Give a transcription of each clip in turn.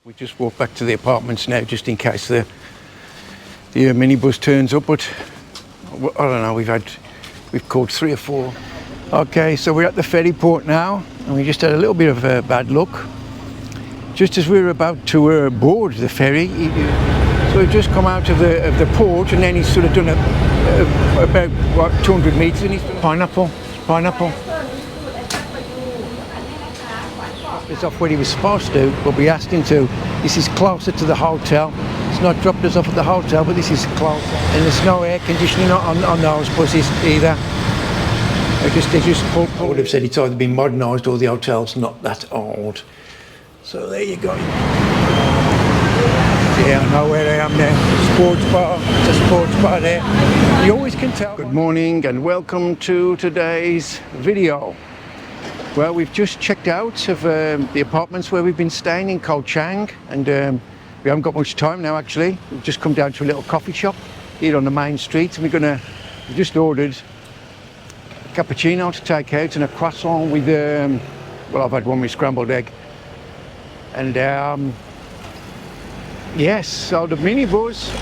We just walk back to the apartments now, just in case the minibus turns up. But I don't know. We've called 3 or 4. Okay, so we're at the ferry port now, and we just had a little bit of bad luck. Just as we were about to board the ferry, so we've just come out of the port, and then he's sort of done about 200 meters, and he's done pineapple. It's off where he was supposed to, but we asked him to. This is closer to the hotel. It's not dropped us off at the hotel, but this is closer. And there's no air conditioning on those buses either. They just pulled. I would have said it's either been modernised or the hotel's not that old. So there you go. Yeah, I know where I am now. Sports bar. It's a sports bar there. You always can tell. Good morning and welcome to today's video. Well, we've just checked out of the apartments where we've been staying in Ko Chang, and we haven't got much time now actually. We've just come down to a little coffee shop here on the main street, and we just ordered a cappuccino to take out and a croissant with, well, I've had one with scrambled egg. And yes, so the minibus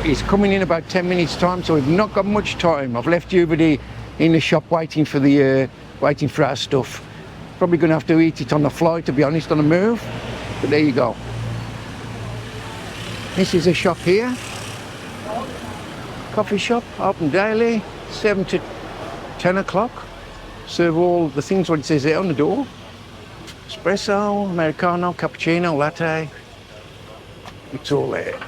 is coming in about 10 minutes time, so we've not got much time. I've left everybody in the shop waiting for our stuff. Probably going to have to eat it on the fly, to be honest, on the move. But there you go. This is a shop here. Coffee shop, open daily, 7 to 10 o'clock. Serve all the things what it says there on the door. Espresso, Americano, cappuccino, latte. It's all there.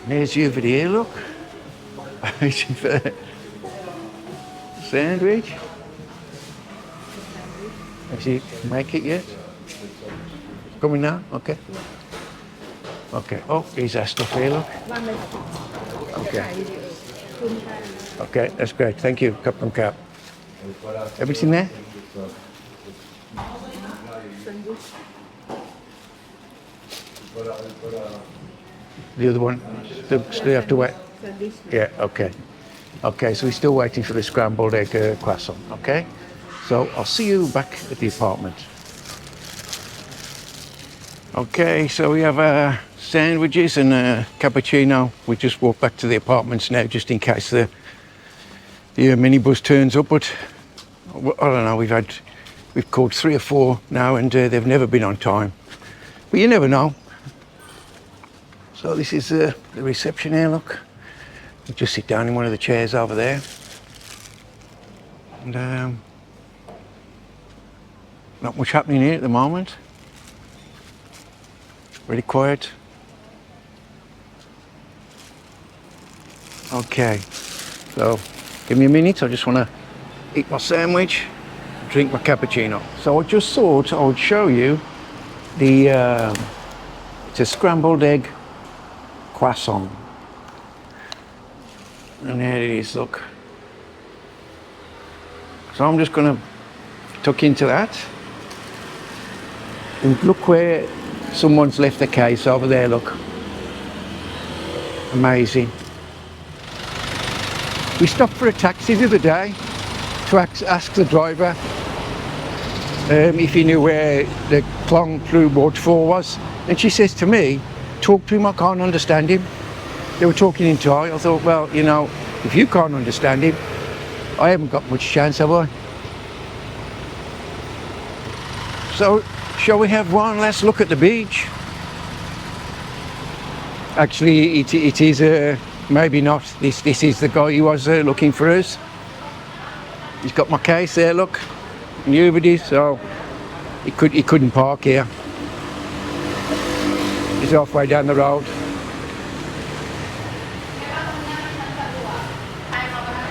There's you over here, look. Sandwich. Has he make it yet? Coming now? Okay. Okay. Oh, here's our stuff here, look. Okay. Okay, that's great. Thank you, Captain Cap. Everything there? The other one? Still have to wait? Yeah, okay. Okay, so we're still waiting for the scrambled egg croissant, okay? So I'll see you back at the apartment. Okay, so we have sandwiches and a cappuccino. We just walk back to the apartments now, just in case the minibus turns up. But I don't know, we've called 3 or 4 now, and they've never been on time. But you never know. So this is the reception here, look. You just sit down in one of the chairs over there. And not much happening here at the moment. Really quiet. Okay, so give me a minute. I just want to eat my sandwich, drink my cappuccino. So I just thought I would show you it's a scrambled egg croissant. And there it is, look. So I'm just going to tuck into that. And look where someone's left the case over there, look. Amazing. We stopped for a taxi the other day to ask the driver if he knew where the Klong Through waterfall was. And she says to me, talk to him, I can't understand him. They were talking in Thai. I thought, well, you know, if you can't understand him, I haven't got much chance, have I? So, shall we have one last look at the beach? Actually, it is, maybe not. This is the guy who was looking for us. He's got my case there, look. EDDY'S, so he couldn't park here. He's halfway down the road.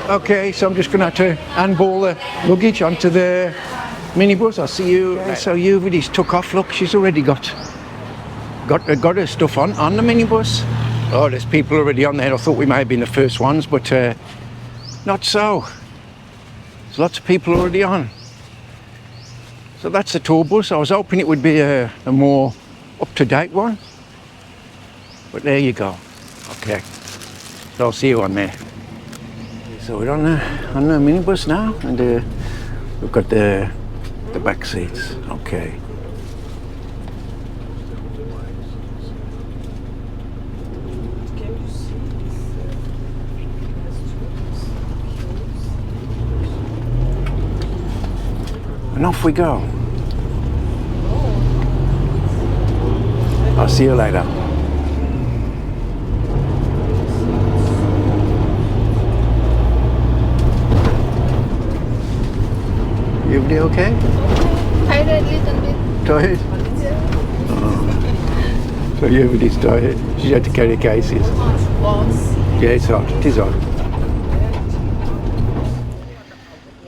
Okay, so I'm just going to have to handball the luggage onto the minibus. I'll see you. Okay. So EDDY'S took off. Look, she's already got her stuff on the minibus. Oh, there's people already on there. I thought we may have been the first ones, but not so. There's lots of people already on. So that's the tour bus. I was hoping it would be a more up-to-date one. But there you go. Okay. So I'll see you on there. So we're on the minibus now, and We've got the back seats. Okay. And off we go. I'll see you later. Everybody okay? Tired a little bit. Tired? Oh. So everybody's tired. She had to carry cases. Yeah, it's hot. It is hot.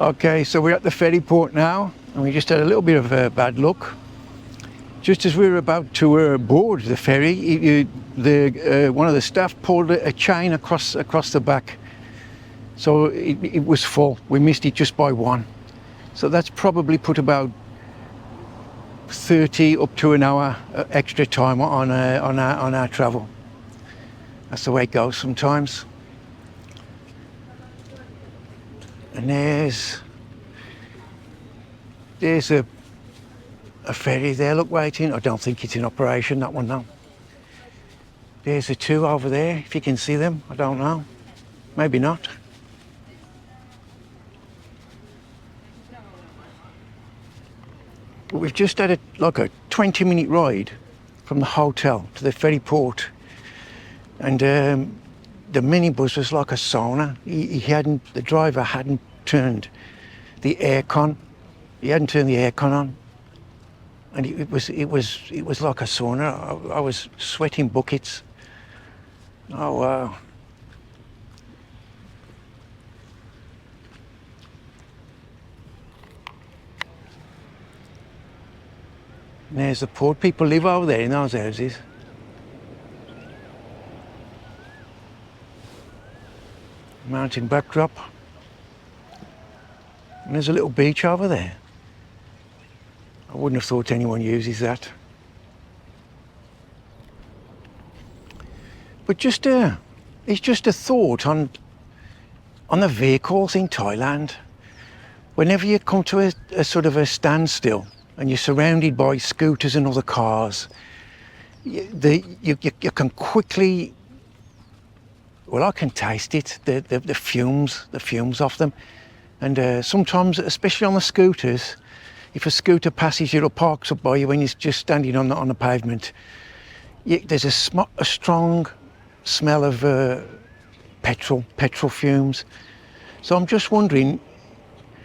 Okay, so we're at the ferry port now, and we just had a little bit of bad luck. Just as we were about to board the ferry, one of the staff pulled a chain across the back, so it was full. We missed it just by one. So that's probably put about 30 up to an hour extra time on our travel. That's the way it goes sometimes. And there's a ferry there, look, waiting. I don't think it's in operation, that one now. There's the two over there, if you can see them. I don't know. Maybe not. But we've just had a 20-minute ride from the hotel to the ferry port, and the minibus was like a sauna. The driver hadn't turned the aircon. He hadn't turned the aircon on, and it was like a sauna. I was sweating buckets. Oh wow. And there's the port. People live over there in those houses. Mountain backdrop. And there's a little beach over there. I wouldn't have thought anyone uses that. But it's just a thought on the vehicles in Thailand. Whenever you come to a sort of a standstill, and you're surrounded by scooters and other cars, you can quickly, well, I can taste it, the fumes off them. And sometimes, especially on the scooters, if a scooter passes you or parks up by you when you're just standing on the pavement, there's a strong smell of petrol petrol fumes. So I'm just wondering,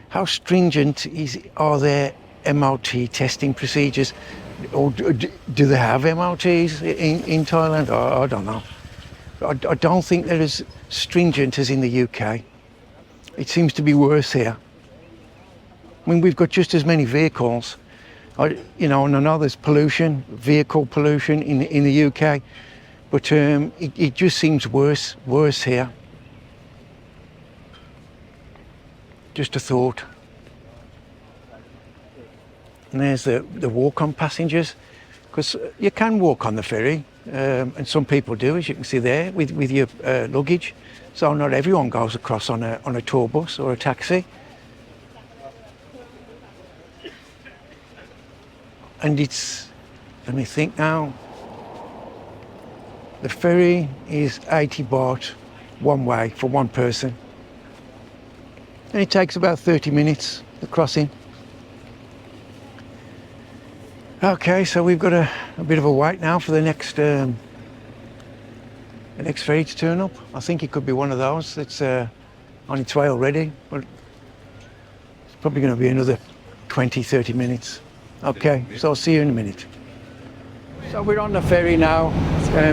how stringent are their MOT testing procedures, or do they have MOTs in Thailand? I don't know. I don't think they're as stringent as in the UK. It seems to be worse here. I mean, we've got just as many vehicles, and I know there's pollution, vehicle pollution in the UK, but it just seems worse here. Just a thought. And there's the walk-on passengers, because you can walk on the ferry, and some people do, as you can see there, with your luggage. So not everyone goes across on a tour bus or a taxi. And it's, let me think now, the ferry is 80 baht one way for one person. And it takes about 30 minutes, the crossing. Okay, so we've got a bit of a wait now for the next ferry to turn up. I think it could be one of those that's on its way already, but it's probably going to be another 20-30 minutes. Okay, so I'll see you in a minute. So we're on the ferry now,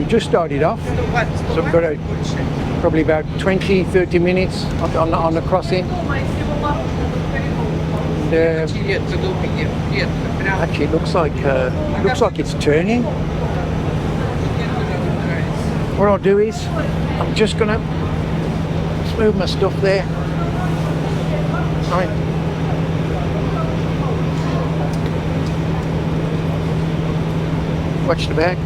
just started off, so we've got probably about 20-30 minutes on the crossing. Actually, it looks like it's turning. What I'll do is, I'm just gonna move my stuff there. Right. Watch the back.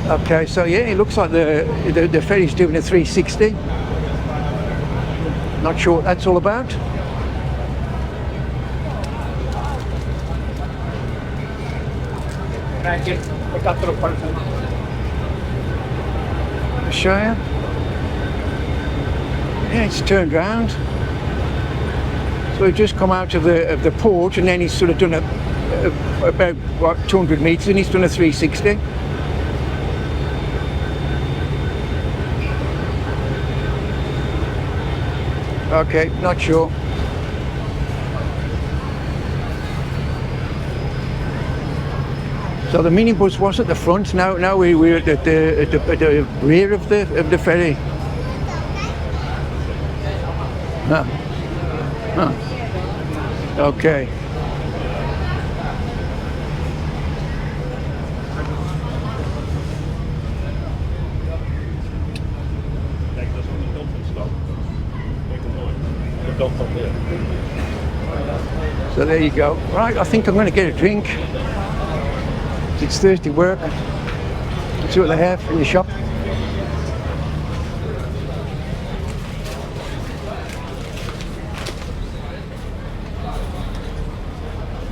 Okay, so yeah, it looks like the ferry's doing a 360. Not sure what that's all about. I'll show you. Yeah, it's turned round. So we've just come out of the port, and then he's sort of done about what 200 meters, and he's done a 360. Okay, not sure. So the minibus was at the front. Now we're at the rear of the ferry. Huh. Huh. Okay. So there you go. Right, I think I'm going to get a drink. It's Thursday work. Let's see what they have in the shop.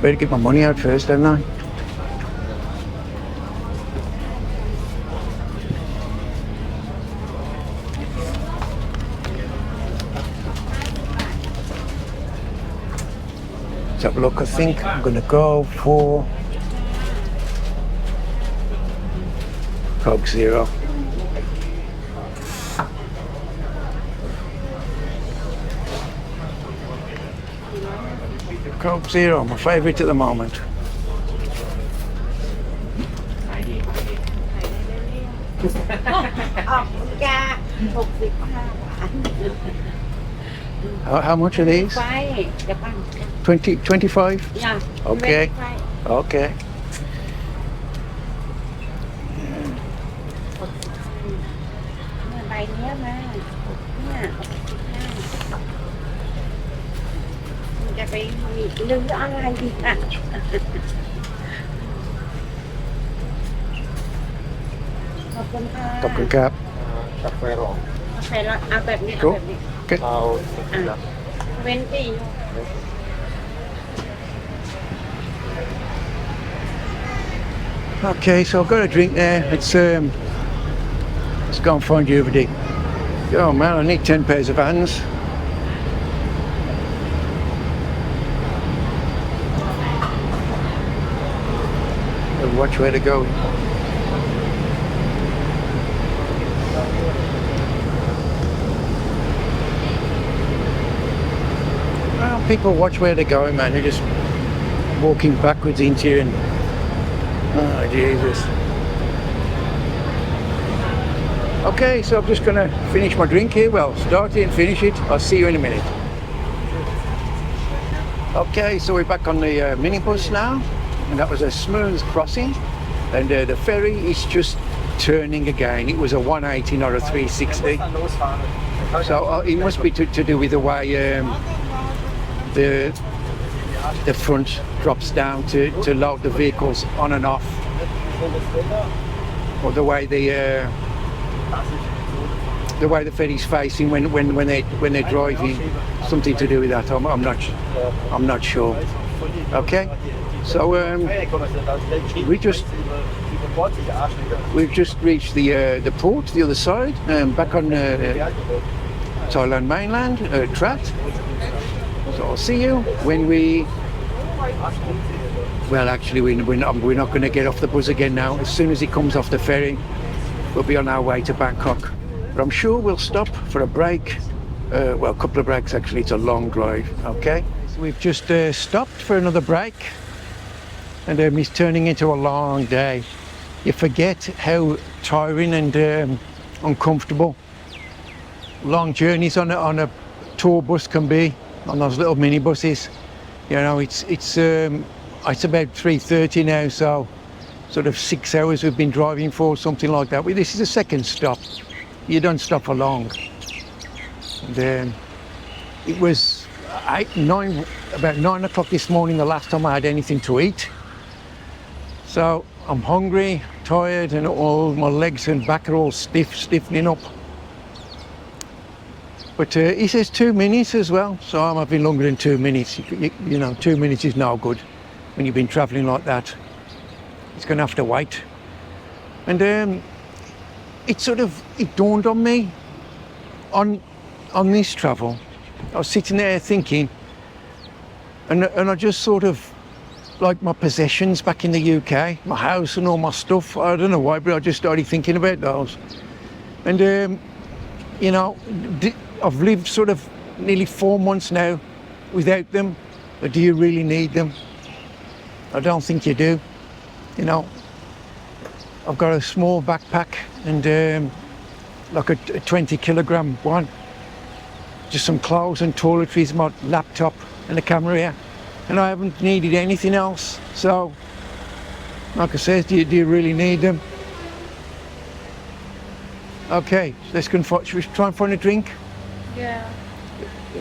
Better get my money out first, don't I? Let's have a look. I think I'm going to go for Coke Zero. Coke Zero, my favourite at the moment. How much are these? 20, 25? Yeah. Okay. Okay. Cặp cửa cáp. Cà phê rồi. Cool. Okay. 20. Okay, so I've got a drink there. Let's go and find you everybody. Oh man, I need 10 pairs of hands. I'll watch where to go. Well, people watch where they're going, man. They're just walking backwards into you and oh Jesus. Okay, so I'm just gonna finish my drink here. Well, start it and finish it. I'll see you in a minute. Okay, so we're back on the minibus now, and that was a smooth crossing, and the ferry is just turning again. It was a 180, not a 360. So it must be to do with the way the front drops down to load the vehicles on and off, or the way the ferry's facing when they're driving. Something to do with that. I'm not sure. Okay, so we've just reached the port, the other side, back on Thailand mainland, Trat. So I'll see you when we. Well, actually, we're not going to get off the bus again now. As soon as it comes off the ferry, we'll be on our way to Bangkok. But I'm sure we'll stop for a break. Well, a couple of breaks actually. It's a long drive. Okay. So we've just stopped for another break, and it's turning into a long day. You forget how tiring and uncomfortable long journeys on a tour bus can be, on those little minibuses. You know, it's about 3:30 now, so sort of 6 hours we've been driving for, something like that. Well, this is the second stop. You don't stop for long. And it was about 9 o'clock this morning the last time I had anything to eat. So I'm hungry, tired, and all my legs and back are all stiffening up. But he says 2 minutes as well, so I'm having longer than 2 minutes. You know, 2 minutes is no good when you've been travelling like that. It's going to have to wait. And it dawned on me on this travel. I was sitting there thinking, and I just sort of, like my possessions back in the UK, my house and all my stuff. I don't know why, but I just started thinking about those. And you know, I've lived sort of nearly 4 months now without them. But do you really need them? I don't think you do. You know, I've got a small backpack and like a 20 kilogram one. Just some clothes and toiletries, my laptop and the camera here. And I haven't needed anything else. So, like I said, do you really need them? Okay, let's go and should we try and find a drink? Yeah.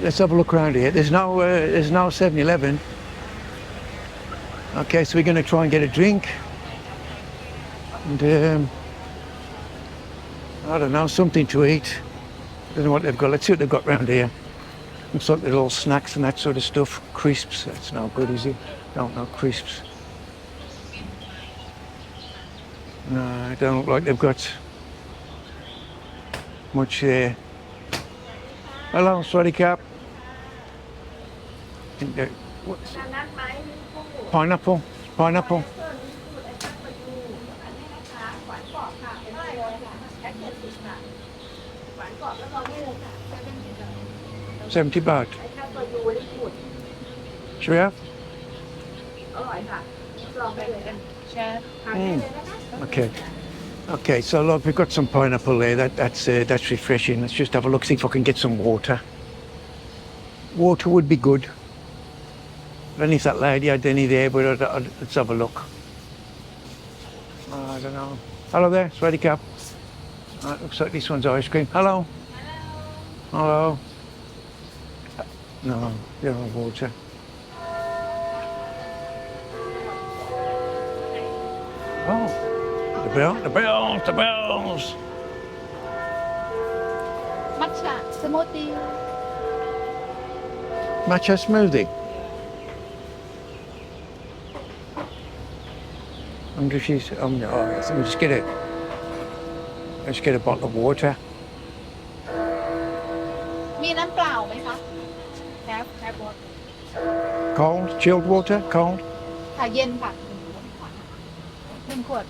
Let's have a look around here. There's no 7-Eleven. Okay, so we're going to try and get a drink. And I don't know, something to eat. I don't know what they've got. Let's see what they've got around here. Looks like little snacks and that sort of stuff. Crisps, that's no good, is it? Don't know, crisps. No, I don't look like they've got much there. Hello, sorry cap. Pineapple, pineapple. 70 baht. Should we have? Okay. Okay, so look, we've got some pineapple there. That's refreshing. Let's just have a look, see if I can get some water. Water would be good. I don't know if that lady had any there, but let's have a look. I don't know. Hello there, sweaty cap. Looks like this one's ice cream. Hello. Hello. No, you don't have water. Oh, the bells. Matcha smoothie. Matcha smoothie. I wonder if she's, no, let's just get a bottle of water. มีน้ำเปล่าไหมคะ Have water. Cold, chilled water, cold. ค่ะเย็นค่ะ1 ขวด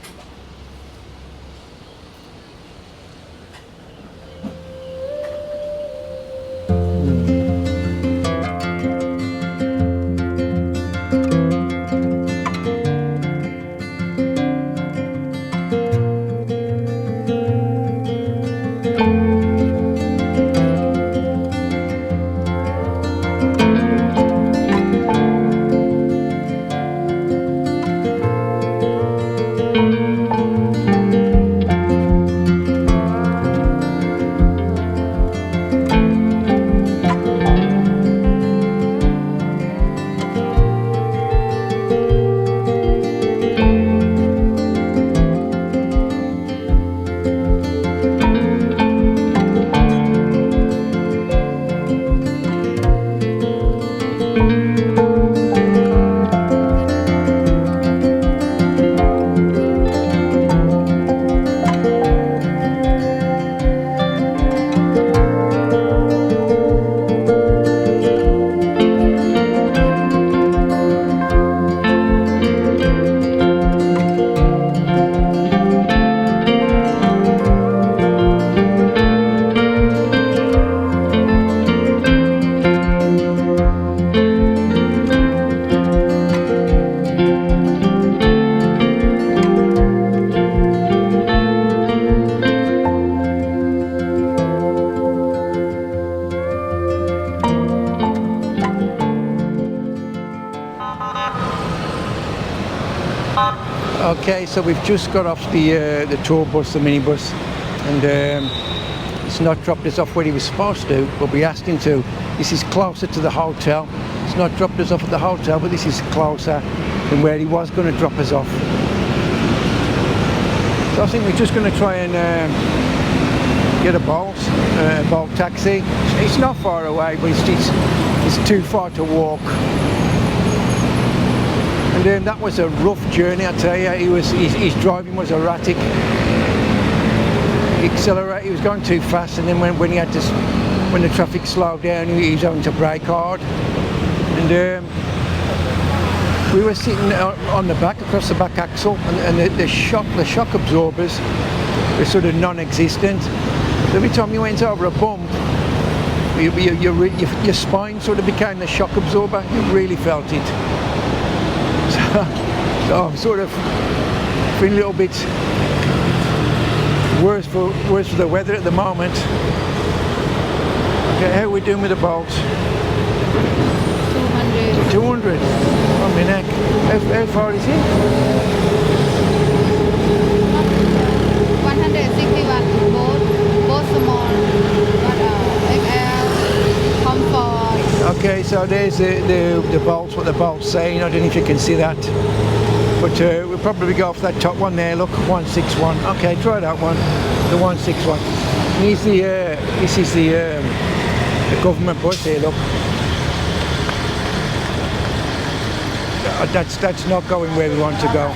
Okay, so we've just got off the tour bus, the minibus, and it's not dropped us off where he was supposed to, but we asked him to. This is closer to the hotel. It's not dropped us off at the hotel, but this is closer than where he was going to drop us off. So I think we're just going to try and get a Bolt taxi. It's not far away, but it's too far to walk. And then that was a rough journey, I tell you. His driving was erratic. He was going too fast, and then when the traffic slowed down, he was having to brake hard. And we were sitting on the back, across the back axle, and the shock absorbers were sort of non-existent. Every time you went over a bump, your spine sort of became the shock absorber. You really felt it. So I'm sort of feeling a little bit worse for the weather at the moment. Okay, how are we doing with the Bolt? 200. 200. Oh, my neck. How far is it? 161 both small, but XL, comfort. Okay, so there's the Bolt, what the Bolt's saying. I don't know if you can see that. But we'll probably go off that top one there, look, 161. Okay, try that one, the 161. This is the government bus here, look. That's not going where we want to go.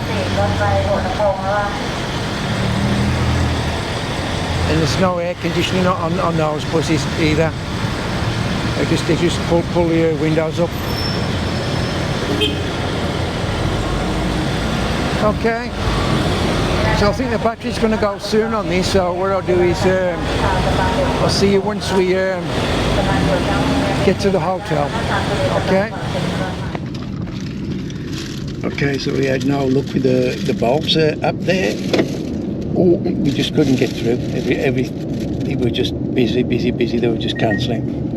And there's no air conditioning on those buses either. They just pull the windows up. Okay, so I think the battery's going to go soon on this, so what I'll do is I'll see you once we get to the hotel. Okay? Okay, so we had no luck with the bulbs up there. Oh, we just couldn't get through. It was just busy. They were just cancelling.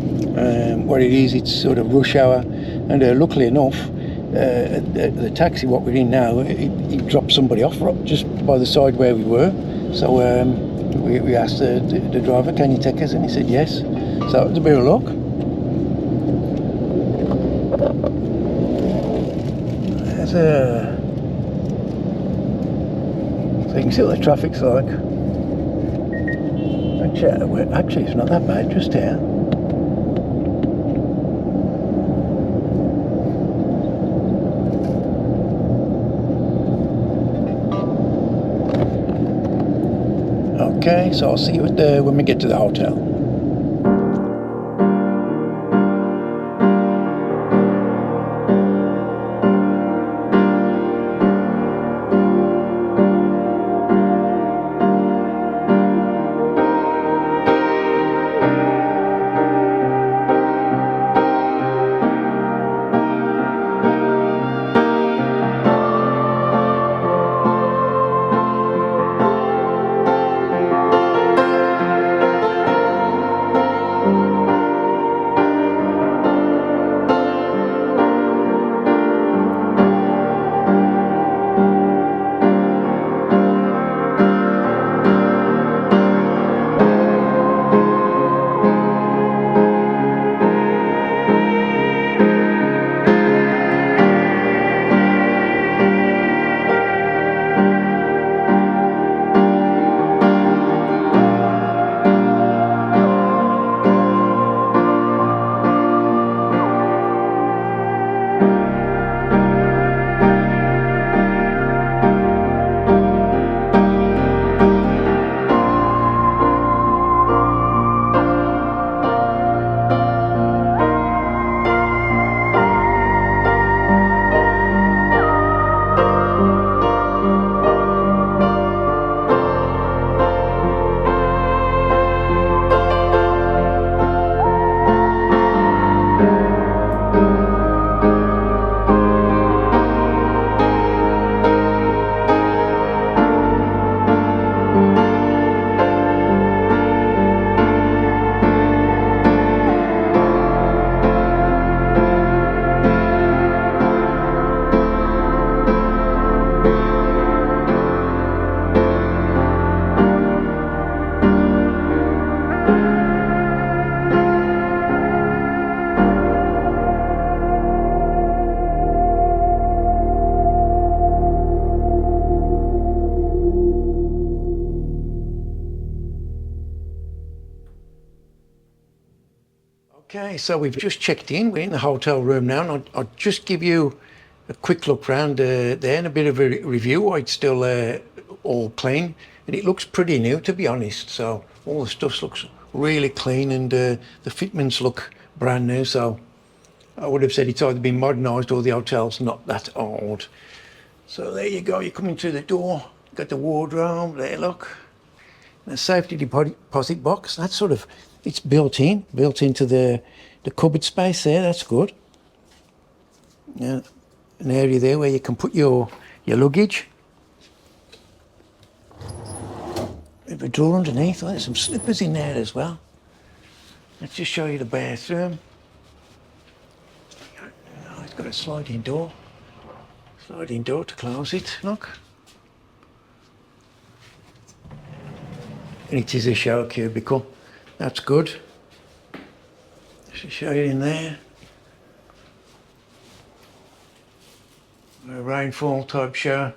What it is, it's sort of rush hour, and luckily enough, the taxi what we're in now, it dropped somebody off just by the side where we were. So we asked the driver, can you take us? And he said yes. So it was a bit of luck. There's so you can see what the traffic's like. Actually it's not that bad just here. Okay, so I'll see you when we get to the hotel. Okay, so we've just checked in. We're in the hotel room now, and I'll just give you a quick look round there and a bit of a review why it's still all clean. And it looks pretty new, to be honest. So all the stuff looks really clean, and the fitments look brand new. So I would have said it's either been modernised or the hotel's not that old. So there you go, you're coming through the door, got the wardrobe there, look. The safety deposit box, that's sort of, it's built into the cupboard space there, that's good. Yeah, an area there where you can put your luggage. Bit of a drawer underneath, oh, there's some slippers in there as well. Let's just show you the bathroom. Oh, it's got a sliding door to close it, look. And it is a shower cubicle, that's good. Just show you in there. A rainfall type shower.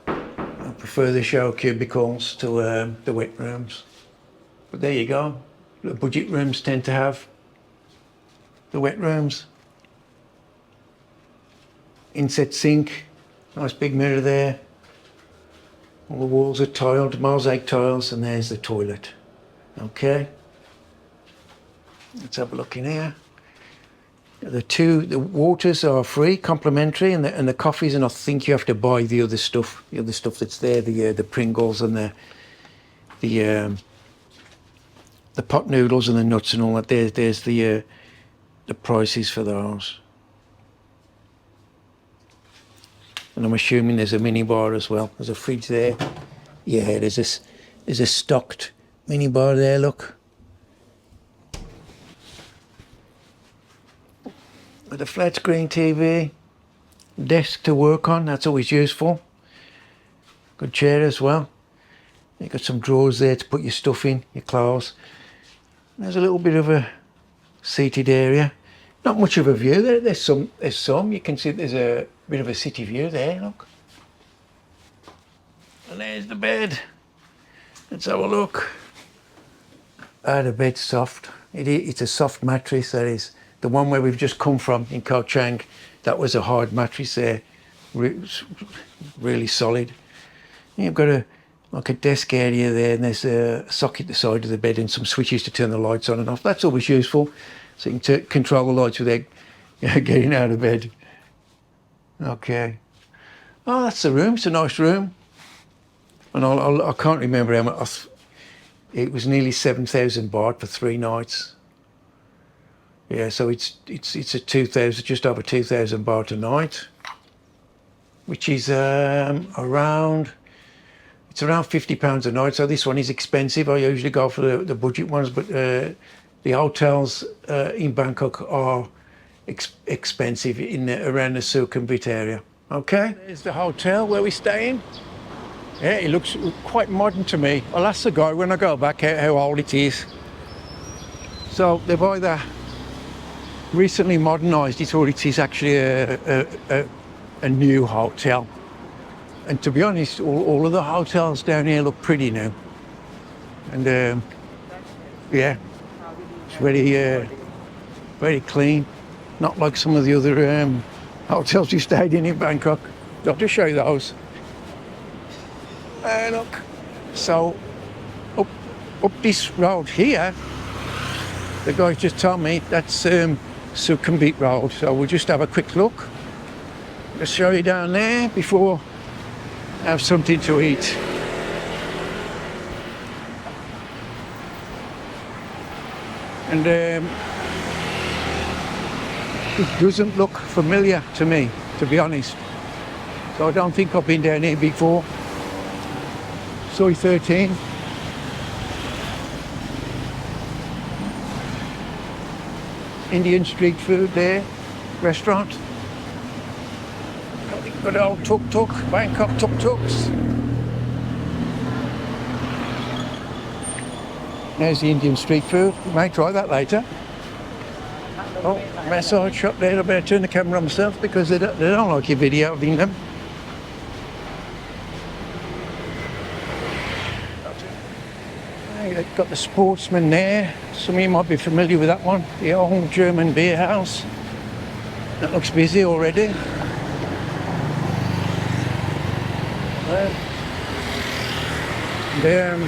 I prefer the shower cubicles to the wet rooms. But there you go. The budget rooms tend to have the wet rooms. Inset sink, nice big mirror there. All the walls are tiled, mosaic tiles, and there's the toilet. Okay. Let's have a look in here. The waters are free, complimentary, and the coffees, and I think you have to buy the other stuff that's there, the Pringles and the pot noodles and the nuts and all that. There's the prices for those. And I'm assuming there's a mini bar as well. There's a fridge there. Yeah, there's a stocked mini bar there, look. With a flat screen TV, desk to work on, that's always useful. Good chair as well. You've got some drawers there to put your stuff in, your clothes. There's a little bit of a seated area. Not much of a view there. There's some. You can see there's a bit of a city view there, look. And there's the bed. Let's have a look. The bed's soft. It's a soft mattress, that is. The one where we've just come from in Ko Chang, that was a hard mattress there. Really solid. You've got a desk area there, and there's a socket at the side of the bed and some switches to turn the lights on and off. That's always useful. So you can control the lights without getting out of bed. Okay. Oh, that's the room. It's a nice room. And I can't remember how much. It was nearly 7,000 baht for 3 nights. Yeah, so it's a 2,000, just over 2,000 baht a night, which is around £50 a night. So this one is expensive. I usually go for the budget ones, but the hotels in Bangkok are expensive around the Sukhumvit area. Okay, there's the hotel where we're staying. Yeah, it looks quite modern to me. I'll ask the guy when I go back how old it is. So they've either recently modernised it or it is actually a new hotel. And to be honest, all of the hotels down here look pretty new. And yeah, it's very clean. Not like some of the other hotels we stayed in Bangkok. I'll just show you those. Look, so up this road here, the guy just told me that's Sukhumvit Road. So we'll just have a quick look. Just show you down there before I have something to eat. And it doesn't look familiar to me, to be honest. So I don't think I've been down here before. Soy 13. Indian street food there, restaurant. Got an old tuk-tuk, Bangkok tuk-tuks. There's the Indian street food. We may try that later. Oh, massage shop there. I better turn the camera on myself because they don't like your video of them. got the Sportsman there. Some of you might be familiar with that one. The old German beer house. That looks busy already. There's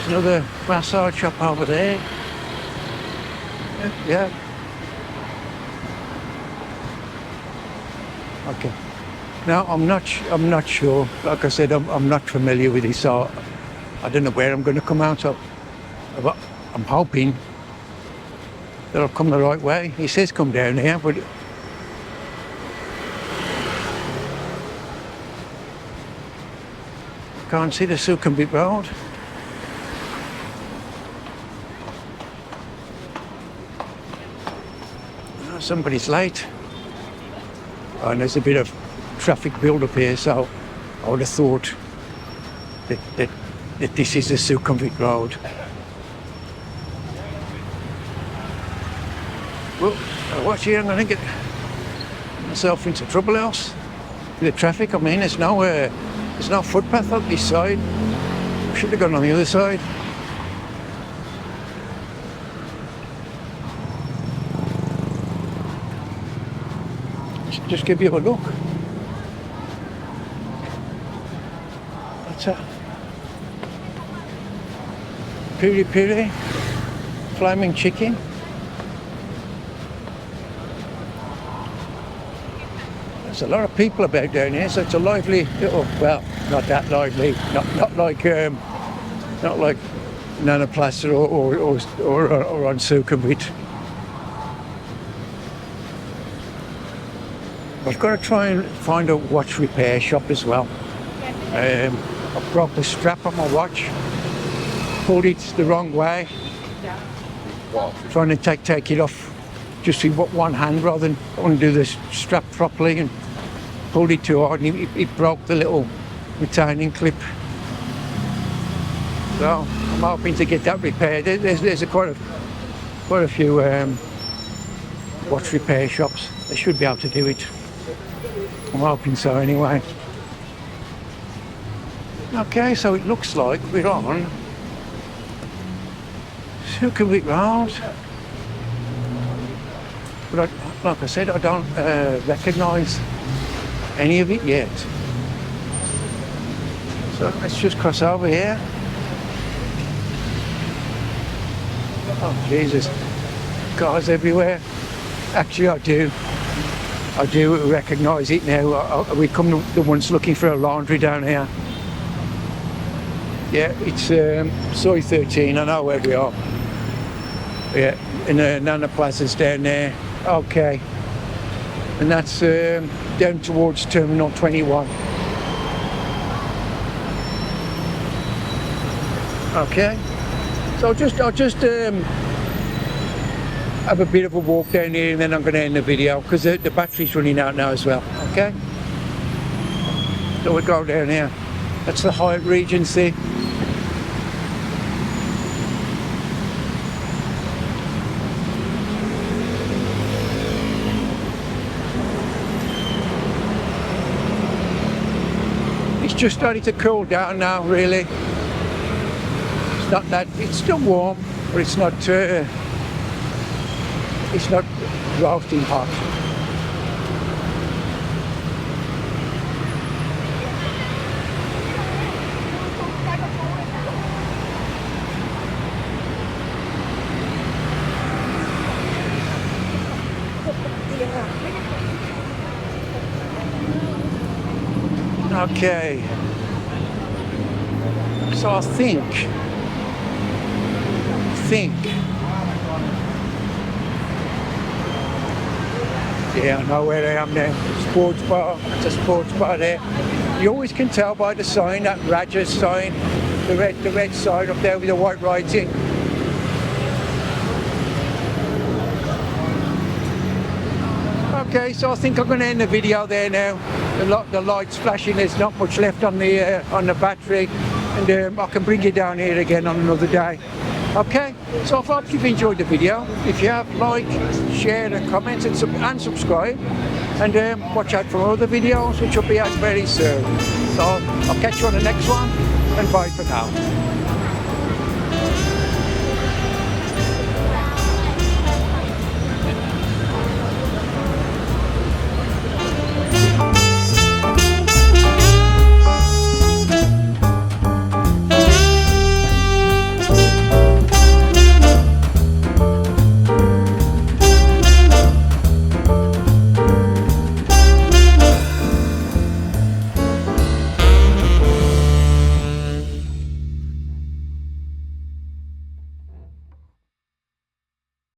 another massage shop over there. Yeah. Okay. Now I'm not sure. Like I said, I'm not familiar with this, so I don't know where I'm going to come out of. But I'm hoping that I'll come the right way. He says come down here, but can't see the Sukhumvit Road. Oh, somebody's late. Oh, and there's a bit of traffic build up here, so I would have thought that this is the Sukhumvit Road. Well, watch here, I'm going to get myself into trouble else. With the traffic, I mean, there's no footpath up this side. I should have gone on the other side. Just give you a look. What's that? Piri piri, flaming chicken. There's a lot of people about down here, so it's a lively little, well, not that lively, not like Nana Plaza or on Sukhumvit. I've got to try and find a watch repair shop as well. I broke the strap on my watch, pulled it the wrong way, trying to take it off just with one hand rather than undo the strap properly, and pulled it too hard and it broke the little retaining clip. So I'm hoping to get that repaired. There's quite a few watch repair shops. They should be able to do it. I'm hoping so anyway. Okay, so it looks like we're on Sukhumvit Road. But like I said, I don't recognise any of it yet. So let's just cross over here. Oh Jesus, cars everywhere. Actually I do recognise it now. We come the once looking for a laundry down here. Yeah, it's Soy 13, I know where we are. Yeah, and Nana Plaza's down there. Okay. And that's down towards Terminal 21. Okay. So I'll just have a bit of a walk down here and then I'm going to end the video because the battery's running out now as well. Okay. So we'll go down here. That's the Hyatt Regency. It's just starting to cool down now, really. It's not that, it's still warm, but it's not roasting hot. Okay, so I think, yeah, I know where I am now. Sports bar, it's a sports bar there. You always can tell by the sign, that Raja's sign, the red sign up there with the white writing. Okay, so I think I'm going to end the video there now. The light's flashing, there's not much left on the battery, and I can bring you down here again on another day. Okay, so I hope you've enjoyed the video. If you have, like, share and comment and subscribe, and watch out for other videos which will be out very soon. So I'll catch you on the next one, and bye for now.